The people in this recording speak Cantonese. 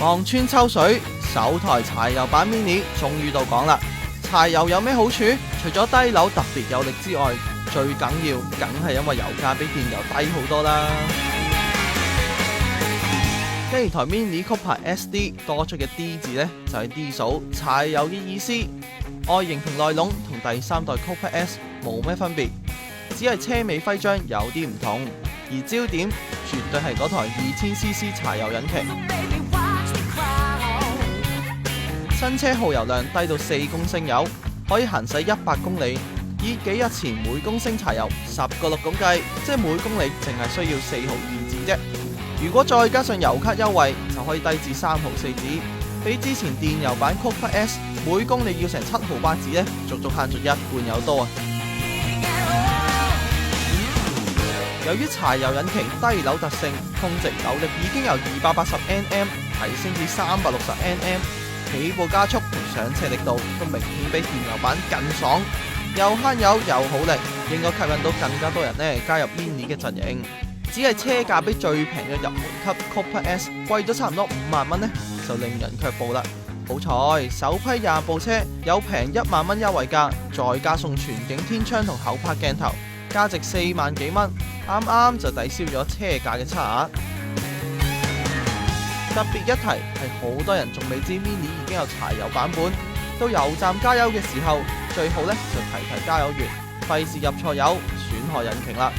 望穿秋水，首台柴油版 Mini 終於到港啦！柴油有咩好處？除咗低扭特別有力之外，最緊要梗係因為油價比電油低好多啦。第二台 Mini Cooper SD 多出嘅 D 字呢，就係 D 數柴油嘅意思。外形同內籠同第三代 Cooper S 冇咩分別，只係車尾徽章有啲唔同，而焦點絕對係嗰台2000cc 柴油引擎。新車耗油量低到4公升油，可以行駛100公里。以幾日前每公升柴油10個6咁計，即係每公里淨係需要4毫2子啫。如果再加上油卡優惠，就可以低至3毫4子，比之前電油版 Cooper S 每公里要成7毫8子呢，足足慳咗1半有多啊！由於柴油引擎低扭特性，峰值扭力已經由280 Nm 提升至360 Nm。起步加速同上車力度都明顯比電油版更爽，又慳油又好力，應該吸引到更加多人加入 Mini 嘅陣營。只係車價比最平嘅入門級 Cooper S 貴咗差唔多5萬蚊呢，就令人卻步啦。好彩首批20部車有平1萬蚊優惠價，再加送全景天窗同後拍鏡頭，價值4萬幾蚊，啱啱就抵消咗車價嘅差額。特別一提係好多人仲未知 Mini 已經有柴油版本，到油站加油嘅時候，最好就提加油員，費事入錯油損害引擎啦。